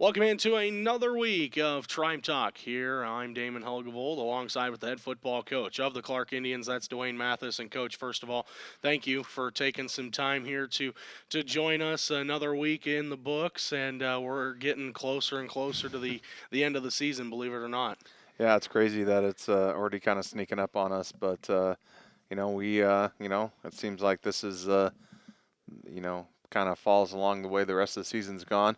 Welcome into another week of Tribe Talk. Here, I'm Damon Helgevold, alongside with the head football coach of the Clark Indians. That's Duane Mathess. And Coach, first of all, thank you for taking some time here to join us. Another week in the books, and we're getting closer and closer to the end of the season. Believe it or not. Yeah, it's crazy that it's already kind of sneaking up on us, but it seems like this is kind of falls along the way the rest of the season's gone.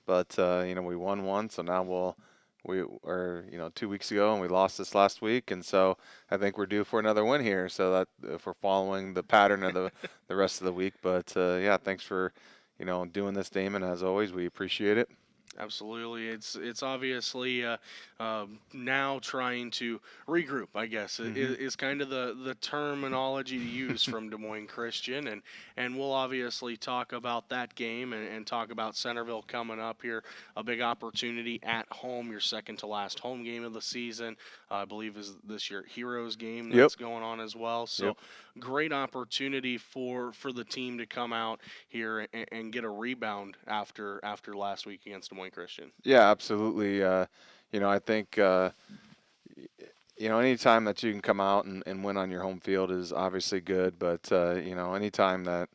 But we won one, so now we are 2 weeks ago and we lost this last week, and so I think we're due for another win here. So that if we're following the pattern of the rest of the week, but yeah, thanks for doing this, Damon. As always, we appreciate it. Absolutely, it's obviously now trying to regroup. I guess Hmm. is kind of the terminology to use from Des Moines Christian, and we'll obviously talk about that game and talk about Centerville coming up here. A big opportunity at home, your second to last home game of the season. I believe is this year Heroes game Yep. that's going on as well. So Yep. great opportunity for the team to come out here and get a rebound after last week against Des Moines Christian. Yeah, absolutely. I think anytime that you can come out and win on your home field is obviously good, but anytime that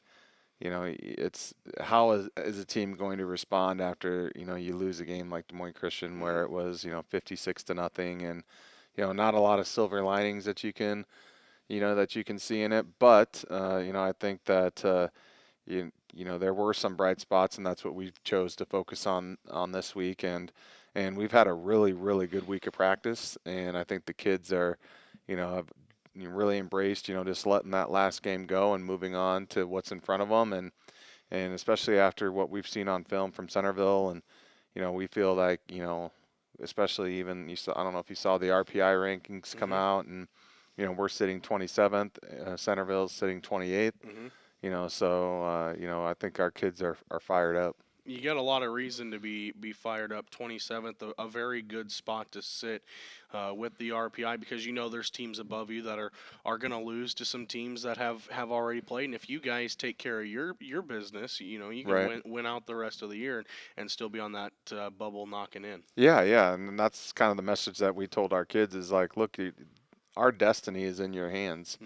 it's how is a team going to respond after you lose a game like Des Moines Christian Hmm. where it was 56 to nothing, and not a lot of silver linings that you can see in it, but I think that there were some bright spots, and that's what we chose to focus on this week. And we've had a really good week of practice, and I think the kids are, have really embraced just letting that last game go and moving on to what's in front of them, and especially after what we've seen on film from Centerville, and we feel like especially even you saw, I don't know if you saw the RPI rankings come Hmm. out, and we're sitting 27th, Centerville's sitting 28th. Hmm. So I think our kids are fired up. You got a lot of reason to be fired up. 27th, a very good spot to sit with the RPI because there's teams above you that are going to lose to some teams that have already played. And if you guys take care of your business, you can Right. win out the rest of the year and still be on that bubble knocking in. Yeah, yeah, and that's kind of the message that we told our kids is like, look, our destiny is in your hands,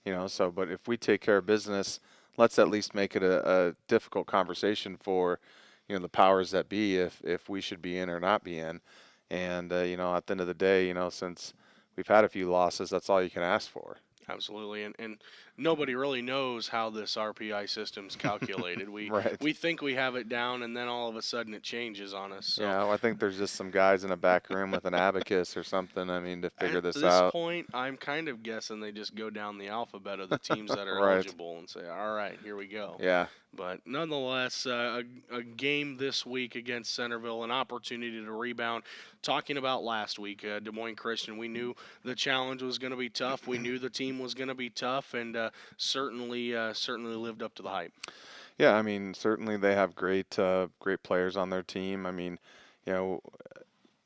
Hmm. So, but if we take care of business, let's at least make it a difficult conversation for, the powers that be if we should be in or not be in. And, at the end of the day, since we've had a few losses, that's all you can ask for. Absolutely, and nobody really knows how this RPI system's calculated. We Right. we think we have it down, and then all of a sudden it changes on us. So Yeah, well, I think there's just some guys in a back room with an abacus or something. I mean, to figure at this this out. point, I'm kind of guessing they just go down the alphabet of the teams that are Right. eligible and say, "All right, here we go." Yeah. But nonetheless, a game this week against Centerville, an opportunity to rebound. Talking about last week, Des Moines Christian, we knew the challenge was going to be tough. We knew the team was going to be tough, and certainly lived up to the hype. Yeah, I mean, certainly they have great players on their team. I mean, you know,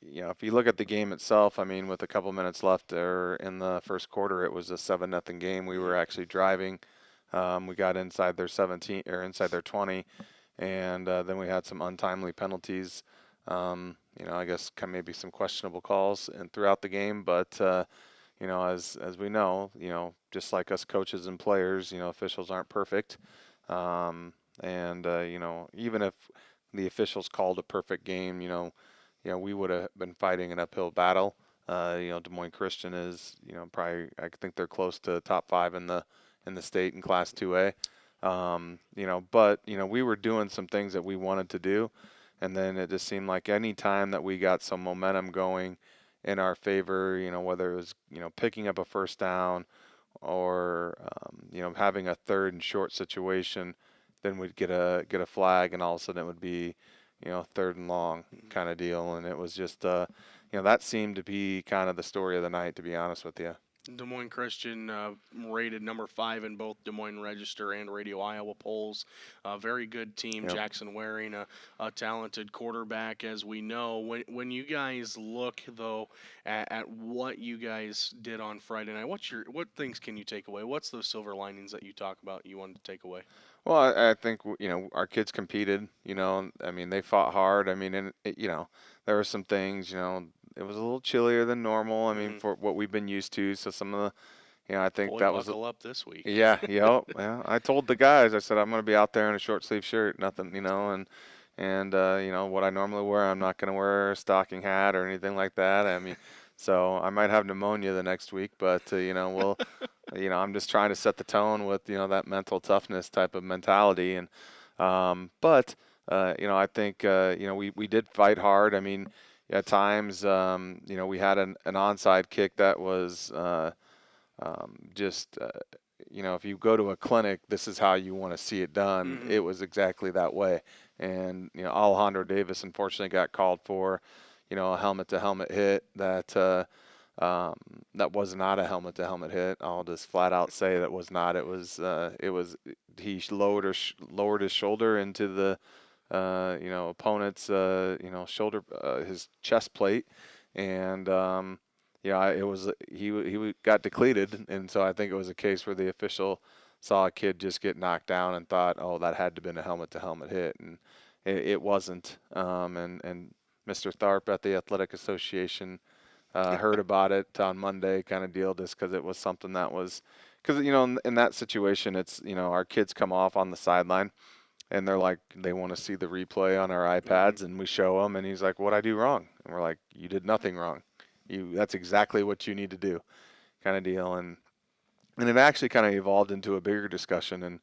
if you look at the game itself, I mean, with a couple minutes left there in the first quarter, it was a 7-0 game. We Hmm. were actually driving. We got inside their 17 or inside their 20, and then we had some untimely penalties. I guess maybe some questionable calls and throughout the game, but as we know, just like us coaches and players, officials aren't perfect. Um, and even if the officials called a perfect game, we would have been fighting an uphill battle. Des Moines Christian is, probably I think they're close to top five in the state in Class 2A. But we were doing some things that we wanted to do, and then it just seemed like any time that we got some momentum going in our favor, whether it was picking up a first down or having a third and short situation, then we'd get a flag, and all of a sudden it would be third and long kind of deal, and it was just that seemed to be kind of the story of the night, to be honest with you. Des Moines Christian rated number 5 in both Des Moines Register and Radio Iowa polls. A very good team. Yep. Jackson Waring, a talented quarterback, as we know. When you guys look though at what you guys did on Friday night, what things can you take away? What's those silver linings that you talk about you wanted to take away? Well, I think our kids competed. I mean they fought hard. I mean, and there were some things. It was a little chillier than normal. I mean, Hmm. for what we've been used to. So some of the, I think Boy, that was. buckle up this week. Yeah, yep. Yeah, I told the guys, I said I'm going to be out there in a short sleeve shirt, nothing, and what I normally wear, I'm not going to wear a stocking hat or anything like that. I mean, so I might have pneumonia the next week, but I'm just trying to set the tone with that mental toughness type of mentality, and but I think we did fight hard. I mean, at times, we had an onside kick that was. Just if you go to a clinic, this is how you want to see it done. Hmm. It was exactly that way. And Alejandro Davis unfortunately got called for a helmet to helmet hit um, that was not a helmet to helmet hit. I'll just flat out say that was not. It was he lowered his shoulder into the opponent's shoulder, his chest plate, and yeah, it was he got depleted, and so I think it was a case where the official saw a kid just get knocked down and thought, oh, that had to have been a helmet to helmet hit, and it wasn't. And Mr. Tharp at the Athletic Association heard about it on Monday, kind of deal, just because it was something that was because in that situation, it's our kids come off on the sideline and they're like they want to see the replay on our Hmm. iPads, and we show them, and he's like, "What'd I do wrong?" And we're like, "You did nothing wrong. That's exactly what you need to do," kind of deal. And it actually kind of evolved into a bigger discussion, and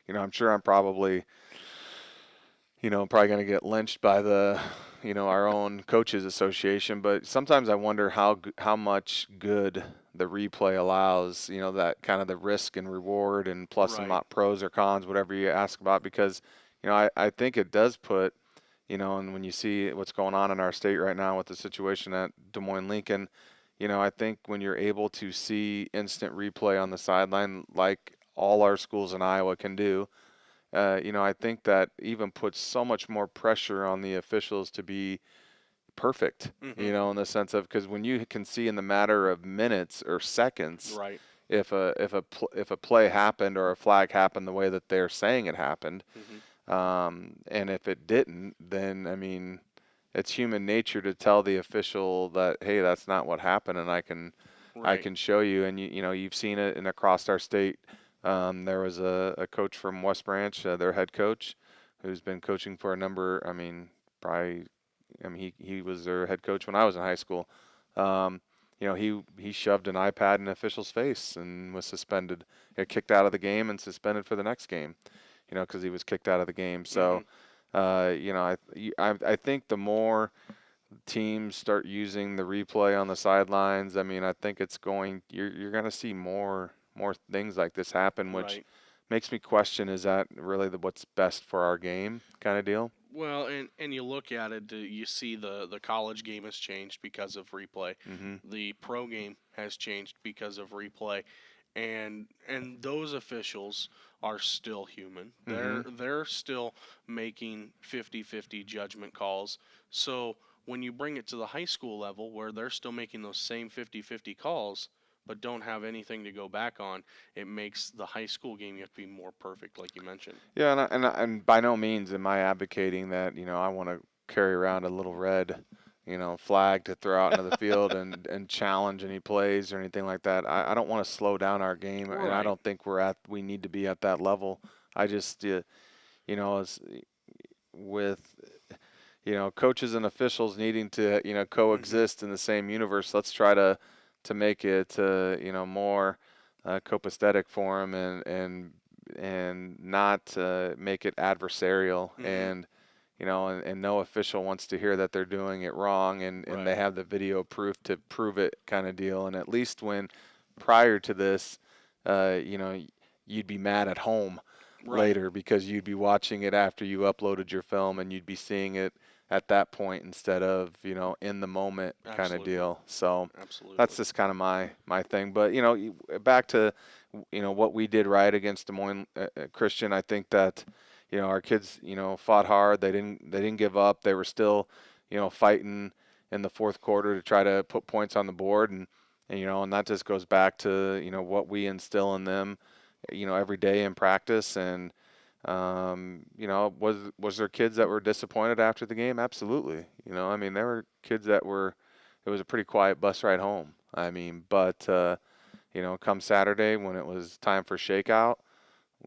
I'm sure I'm probably going to get lynched by the our own coaches association, but sometimes I wonder how much good the replay allows, that kind of the risk and reward and plus and Right. pros or cons, whatever you ask about, because I think it does put, and when you see what's going on in our state right now with the situation at Des Moines Lincoln, I think when you're able to see instant replay on the sideline like all our schools in Iowa can do, I think that even puts so much more pressure on the officials to be perfect, Hmm. in the sense of because when you can see in the matter of minutes or seconds Right. if a play happened or a flag happened the way that they're saying it happened, Hmm. and if it didn't, then I mean, it's human nature to tell the official that hey, that's not what happened, and I Right. can show you, and you've seen it in across our state. There was a coach from West Branch, their head coach, who's been coaching for a number. I mean, probably. I mean, he was their head coach when I was in high school. Um, he shoved an iPad in an official's face and was suspended, kicked out of the game and suspended for the next game. Because he was kicked out of the game. Hmm. So, I think the more teams start using the replay on the sidelines, I mean, I think you're going to see more things like this happen, which Right. makes me question: is that really what's best for our game, kind of deal? Well, and you look at it, you see the college game has changed because of replay. Hmm. The pro game has changed because of replay, and those officials are still human. Hmm. They're still making 50-50 judgment calls. So when you bring it to the high school level where they're still making those same 50-50 calls but don't have anything to go back on, it makes the high school game you have to be more perfect, like you mentioned. Yeah, and by no means am I advocating that I want to carry around a little red, flag to throw out into the field and challenge any plays or anything like that. I don't want to slow down our game, and I Right. don't think we need to be at that level. I just as with coaches and officials needing to Hmm. coexist in the same universe, let's try to make it more copacetic for them and not make it adversarial, Hmm. and and no official wants to hear that they're doing it wrong, and they Right. have the video proof to prove it, kind of deal. And at least when prior to this, uh, you know you'd be mad at home Right. later because you'd be watching it after you uploaded your film, and you'd be seeing it at that point instead of in the moment, kind of Absolutely. deal. So that's Absolutely. just kind of my thing. But back to what we did right against Des Moines Christian. I think that our kids fought hard. They didn't give up. They were still fighting in the fourth quarter to try to put points on the board, and that just goes back to what we instill in them every day in practice. And Was there kids that were disappointed after the game? Absolutely. I mean, there were kids that were. It was a pretty quiet bus ride home. I mean, but come Saturday when it was time for shakeout,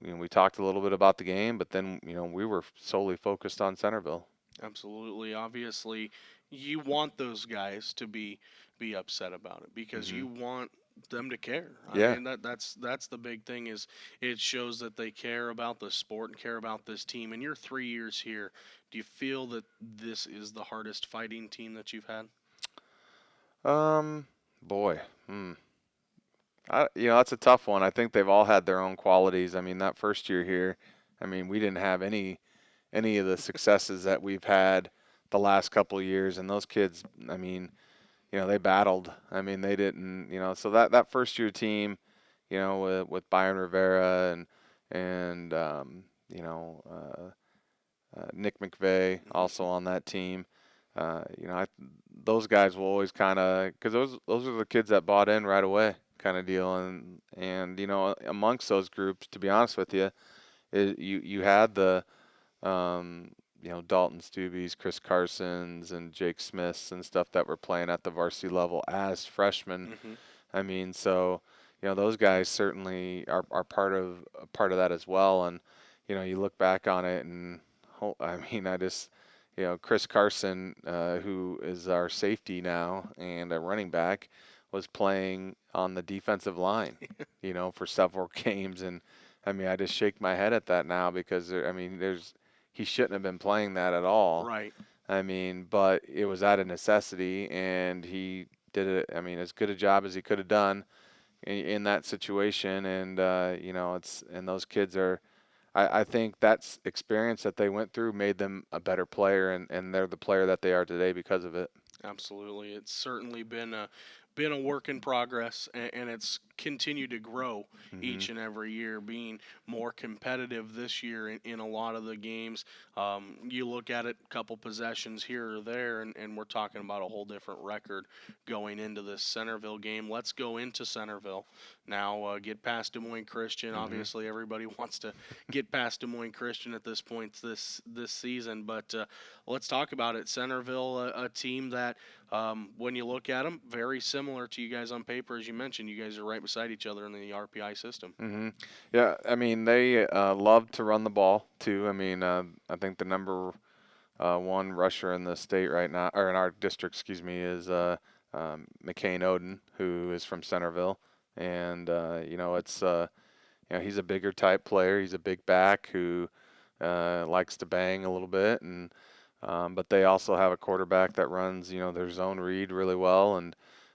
we talked a little bit about the game, but then we were solely focused on Centerville. Absolutely. Obviously, you want those guys to be upset about it because Hmm. you want them to care. I Yeah. mean that's the big thing is it shows that they care about the sport and care about this team. And you're 3 years here. Do you feel that this is the hardest fighting team that you've had? Boy. That's a tough one. I think they've all had their own qualities. I mean, that first year here, I mean, we didn't have any of the successes that we've had the last couple of years, and those kids, I mean, they battled. I mean, they didn't, so that first year team, with Byron Rivera and Nick McVeigh also Mhm. on that team. Those guys will always kind of because those are the kids that bought in right away, kind of deal. And amongst those groups, to be honest with you, you had the Dalton Stubeys, Chris Carsons, and Jake Smiths and stuff that were playing at the varsity level as freshmen. Mhm. I mean, so those guys certainly are part of that as well. And you look back on it, and I mean, I just Chris Carson, who is our safety now and a running back, was playing on the defensive line, for several games, and I mean, I just shake my head at that now because I mean, he shouldn't have been playing that at all. Right. I mean, but it was out of necessity, and he did it. I mean, as good a job as he could have done in that situation. And and those kids are. I think that's experience that they went through made them a better player, and they're the player that they are today because of it. Absolutely. It's certainly been a work in progress, and it's continued to grow Hmm. each and every year, being more competitive this year in a lot of the games. You look at it, a couple possessions here or there, and we're talking about a whole different record going into this Centerville game. Let's go into Centerville now. Get past Des Moines Christian. Hmm. Obviously, everybody wants to get past Des Moines Christian at this point this season, but let's talk about it. Centerville, a team that, when you look at them, very similar to you guys on paper, as you mentioned. You guys are right beside each other in the RPI system. Hmm. Yeah, I mean they love to run the ball too. I mean, I think the number one rusher in the state right now, or in our district, excuse me, is McCain Oden, who is from Centerville, and he's a bigger type player. He's a big back who likes to bang a little bit, and but they also have a quarterback that runs their zone read really well,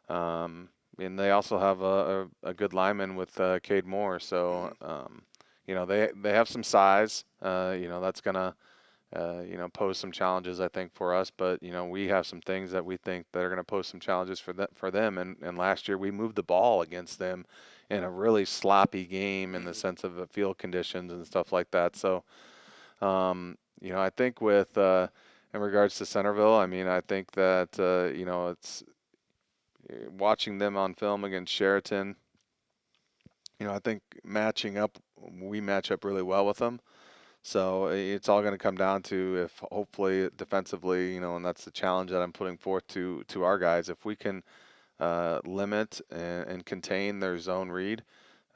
um, and they also have a good lineman with Cade Moore. So Hmm. they have some size. That's gonna pose some challenges, I think, for us. But we have some things that we think that are going to pose some challenges for them. And last year we moved the ball against them in a really sloppy game in the Hmm. sense of the field conditions and stuff like that. So I think with in regards to Centerville, I mean, I think that it's watching them on film against Sheraton. I think we match up really well with them. So it's all going to come down to if hopefully defensively, and that's the challenge that I'm putting forth to our guys. If we can limit and contain their zone read,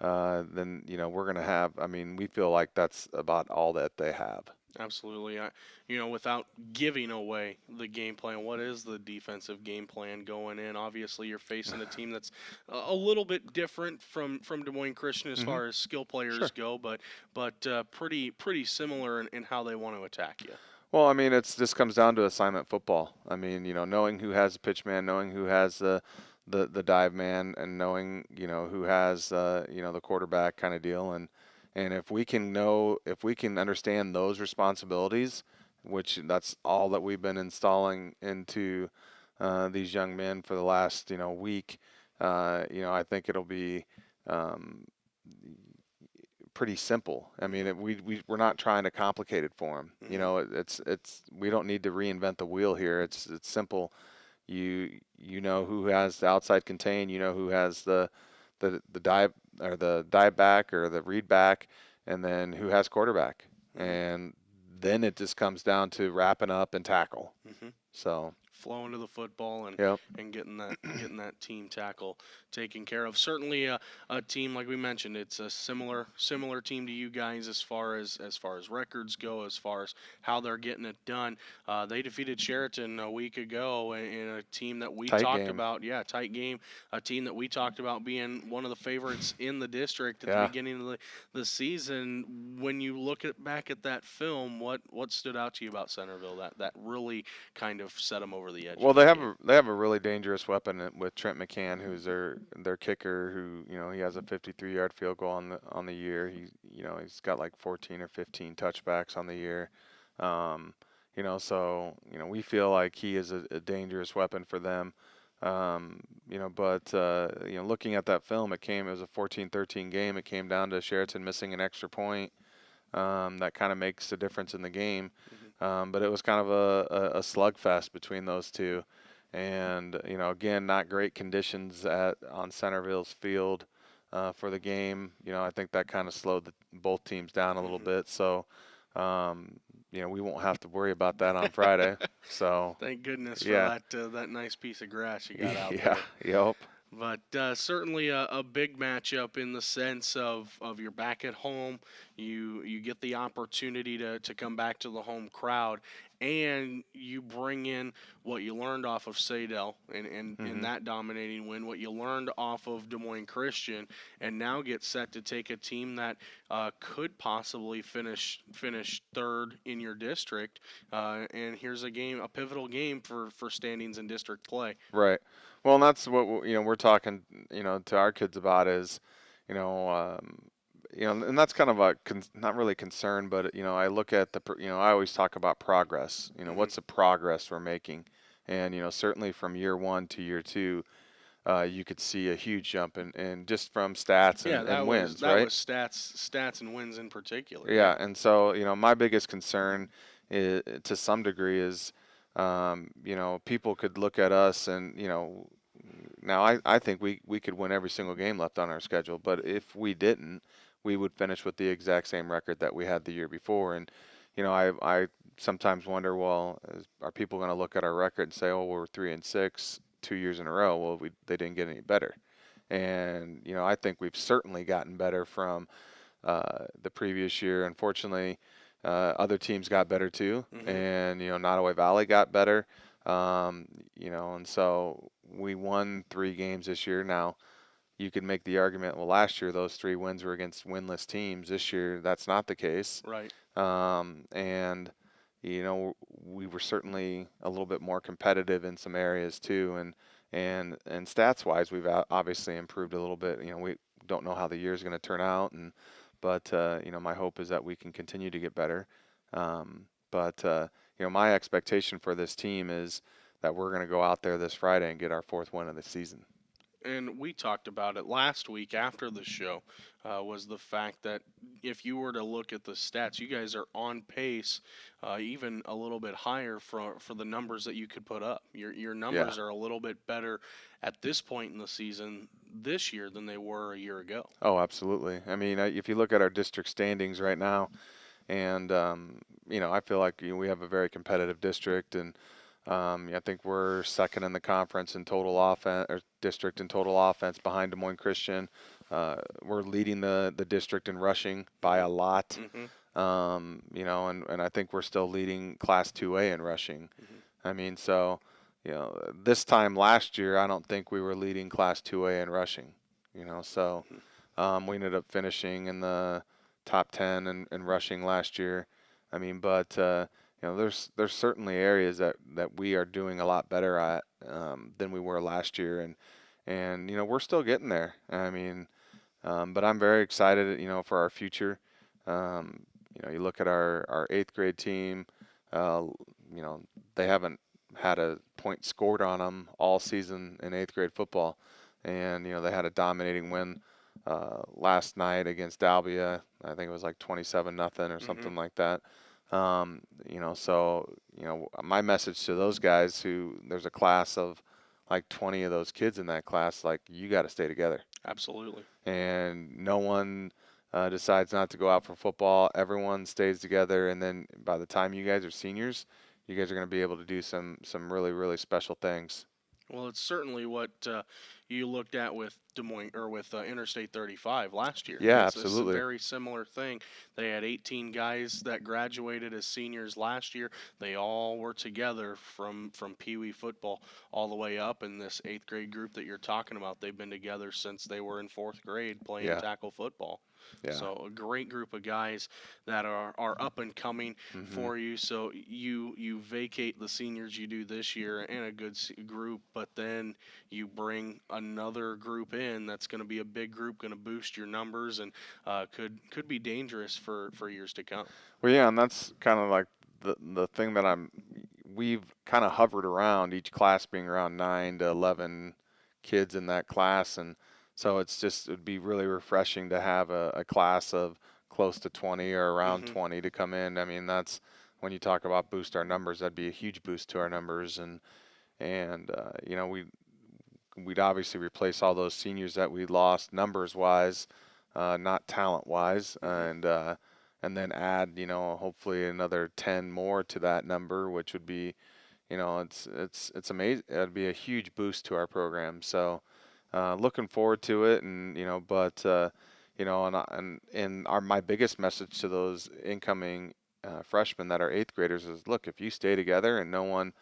then we're going to have. I mean, we feel like that's about all that they have. Absolutely. Without giving away the game plan, what is the defensive game plan going in? Obviously, you're facing a team that's a little bit different from Des Moines Christian as Hmm. far as skill players Sure. go, but pretty similar in how they want to attack you. Well, I mean, it's just comes down to assignment football. I mean, knowing who has the pitch man, knowing who has the dive man, and knowing who has the quarterback kind of deal. And if we can understand those responsibilities, which that's all that we've been installing into these young men for the last week. I think it'll be um, pretty simple. I mean, Hmm. we're not trying to complicate it for them. Hmm. It's we don't need to reinvent the wheel here. It's simple. You know who has the outside contain. You know who has the dive or the dive back or the read back, and then who has quarterback. and then it just comes down to wrapping up and tackle. Mm-hmm. So Flowing to the football and yep. getting that team tackle taken care of. Certainly a team like we mentioned, it's a similar team to you guys as far as records go, as far as how they're getting it done. They defeated Sheraton a week ago in a team that we Tight talked game. about. Yeah, tight game. A team that we talked about being one of the favorites in the district at the Yeah. beginning of the season. When you look back at that film, what stood out to you about Centerville that really kind of set them over the edge Well, in they that have game? they have a really dangerous weapon with Trent McCann, who's their kicker. Who he has a 53-yard field goal on the year. He's got like 14 or 15 touchbacks on the year. Um, so we feel like he is a dangerous weapon for them. But looking at that film, it was a 14-13 game. It came down to Sheraton missing an extra point. That kind of makes a difference in the game. Hmm. But it was kind of a slugfest between those two. And, again, not great conditions on Centerville's field for the game. I think that kind of slowed both teams down a little Hmm. bit. So, we won't have to worry about that on Friday. So, Thank goodness for yeah. that nice piece of grass you got out Yeah. there. Yep. But certainly a big matchup in the sense of you're back at home. You get the opportunity to come back to the home crowd, and you bring in what you learned off of Sadell and in Hmm. that dominating win, what you learned off of Des Moines Christian, and now get set to take a team that could possibly finish third in your district. And here's a pivotal game for standings in district play. Right. Well, and that's what we're talking, to our kids about is, you know, um, and that's kind of not really concern, but I look at I always talk about progress. Hmm. What's the progress we're making, and certainly from year one to year two, you could see a huge jump in just from stats Yeah, and that was wins, that right? was stats and wins in particular. Yeah. Yeah, and so my biggest concern to some degree is, people could look at us and now I think we could win every single game left on our schedule, but if we didn't, we would finish with the exact same record that we had the year before. And I sometimes wonder, well, are people going to look at our record and say, oh, we're 3-6 2 years in a row? Well, they didn't get any better, and I think we've certainly gotten better from the previous year. Unfortunately, other teams got better too, Hmm. and Nottoway Valley got better. And so we won 3 games this year. Now you could make the argument, well, last year those 3 wins were against winless teams. This year that's not the case, Right. and we were certainly a little bit more competitive in some areas too, and stats wise, we've obviously improved a little bit. We don't know how the year is going to turn out, but my hope is that we can continue to get better. But my expectation for this team is that we're going to go out there this Friday and get our 4th win of the season. And we talked about it last week after the show, was the fact that if you were to look at the stats, you guys are on pace, even a little bit higher for the numbers that you could put up. Your Yeah. numbers are a little bit better at this point in the season this year than they were a year ago. Oh, absolutely. I mean, if you look at our district standings right now, and I feel like we have a very competitive district, and I think we're second in the conference in total offense, or district in total offense, behind Des Moines Christian. We're leading the district in rushing by a lot. Hmm. And I think we're still leading Class 2A in rushing. Hmm. I mean, so this time last year, I don't think we were leading Class 2A in rushing. So Hmm. we ended up finishing in the top 10 in rushing last year. I mean, but there's certainly areas that we are doing a lot better at than we were last year, and we're still getting there. I mean, but I'm very excited, for our future. You look at our 8th grade team. Uh, you know, they haven't had a point scored on them all season in 8th grade football, and they had a dominating win last night against Albia. I think it was like 27-0 or Hmm. something like that. So my message to those guys, who there's a class of like 20 of those kids in that class, like, you got to stay together, Absolutely. and no one decides not to go out for football, everyone stays together, and then by the time you guys are seniors, you guys are going to be able to do some really really special things. Well, it's certainly what you looked at with Des Moines or with Interstate 35 last year. Yeah, It's a absolutely. very similar thing. They had 18 guys that graduated as seniors last year. They all were together from Pee Wee football all the way up. In this eighth grade group that you're talking about, they've been together since they were in fourth grade playing Yeah, tackle football. yeah. So a great group of guys that are up and coming Hmm. for you. So you vacate the seniors you do this year and a good group, but then you bring another group in that's going to be a big group, going to boost your numbers, and could be dangerous for years to come. Well, yeah, and that's kind of like the thing that we've kind of hovered around each class being around 9 to 11 kids in that class, and so it'd be really refreshing to have a class of close to 20 or around Hmm. 20 to come in. I mean, that's when you talk about boost our numbers, that'd be a huge boost to our numbers, and we'd obviously replace all those seniors that we lost numbers wise, not talent wise, Hmm. and then add, hopefully another 10 more to that number, which would be, it's amazing. It'd be a huge boost to our program. So, looking forward to it, and but and my biggest message to those incoming freshmen that are eighth graders is, look, if you stay together and no one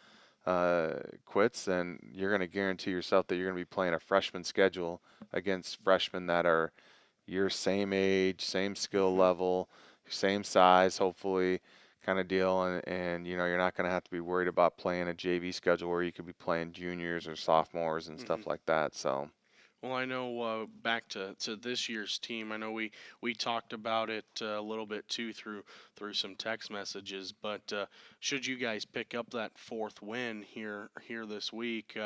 uh, quits, then you're going to guarantee yourself that you're going to be playing a freshman schedule against freshmen that are your same age, same skill Hmm. level, same size, hopefully, kind of deal. And you're not going to have to be worried about playing a JV schedule where you could be playing juniors or sophomores and Hmm. stuff like that. So, Well, I know back to this year's team. I know we talked about it a little bit too through some text messages. But should you guys pick up that fourth win here this week,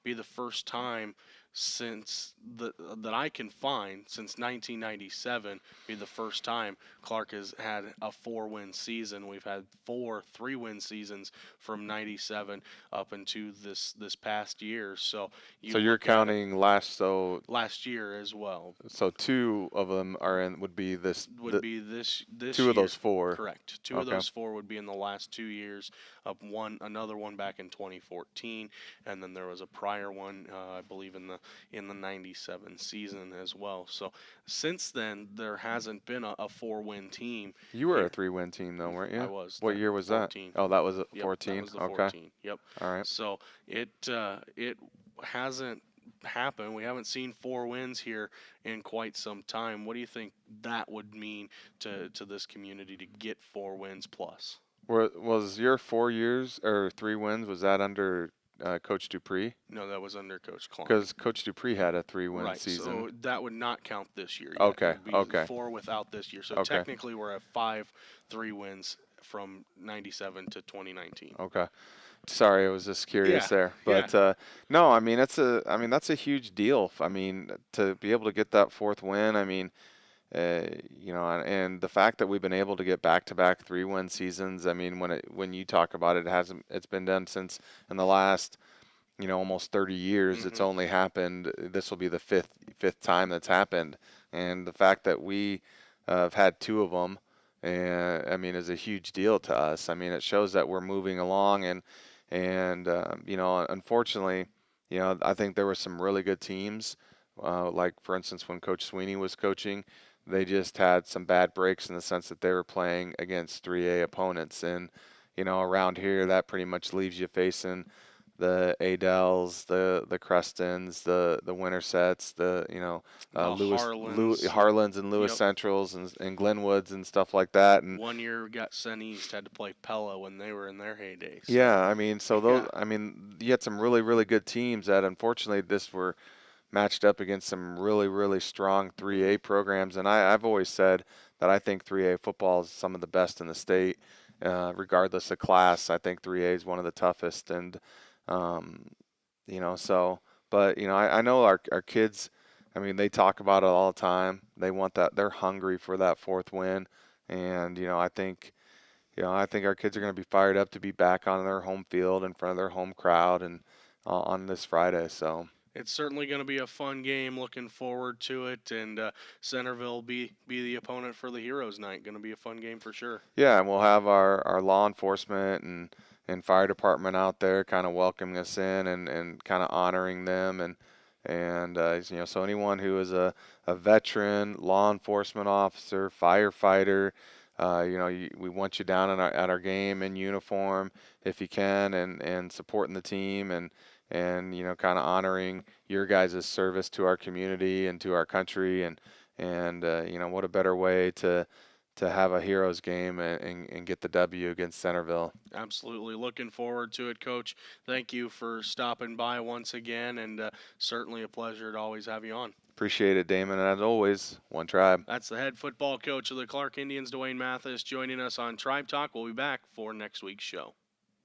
be the first time since that I can find since 1997, be the first time Clark has had a 4-win season. We've had 4 3-win seasons from 97 up into this past year. So so you you're look at it counting last. last year as well. So two of them are in would be Would be this two of those year. four. Correct. Two of Okay. those 4 would be in the last 2 years. Up another one back in 2014, and then there was a prior one, I believe in the '97 season as well. So since then, there hasn't been a 4-win team You were a here. 3-win team though, weren't I you? was What year was that? 14. Oh, that was a Yep, that 14. was the Okay. 14. Yep. All right. So it hasn't happened. We haven't seen 4 wins here in quite some time. What do you think that would mean to this community to get 4 wins plus? Was your 4 years or 3 wins? Was that under Coach Dupree? No, that was under Coach Clark. Because Coach Dupree had a 3-win Right. season. So that would not count this year yet. It Okay. would be Okay. 4 without this year. So Okay. technically, we're at 5 3 wins from '97 to 2019. Okay. Sorry, I was just curious Yeah. there. Yeah. But no, I mean that's a huge deal. I mean, to be able to get that fourth win, I mean, and the fact that we've been able to get back-to-back 3-win seasons. I mean, when you talk about it, it's been done since in the last almost 30 years. It's Hmm. only happened. This will be the fifth time that's happened, and the fact that we have had two of them, I mean, is a huge deal to us. I mean, it shows that we're moving along, and unfortunately, I think there were some really good teams. Like for instance, when Coach Sweeney was coaching, they just had some bad breaks in the sense that they were playing against 3A opponents, and around here that pretty much leaves you facing the Adels, the Crestons, the Wintersets, The Harlans. Harlans and Lewis Yep. Centrals and Glenwoods and stuff like that. And One year got sent east, had to play Pella when they were in their heyday. So yeah, I mean, so yeah. I mean, you had some really, really good teams that unfortunately this were matched up against some really, really strong Hmm. 3A programs. And I've always said that I think 3A football is some of the best in the state, regardless of class. I think 3A is one of the toughest, and um, so. But I know our kids. I mean, they talk about it all the time. They want that. They're hungry for that fourth win, and I think our kids are going to be fired up to be back on their home field in front of their home crowd and on this Friday. So. It's certainly going to be a fun game. Looking forward to it, and Centerville be the opponent for the Heroes Night. Going to be a fun game for sure. Yeah, and we'll have our law enforcement and fire department out there kind of welcoming us in and kind of honoring them and so anyone who is a veteran, law enforcement officer, firefighter, we want you down at our game in uniform if you can and supporting the team and kind of honoring your guys' service to our community and to our country and what a better way to have a heroes game and get the W against Centerville. Absolutely. Looking forward to it, Coach. Thank you for stopping by once again, and certainly a pleasure to always have you on. Appreciate it, Damon. And as always, one tribe. That's the head football coach of the Clark Indians, Duane Mathess, joining us on Tribe Talk. We'll be back for next week's show.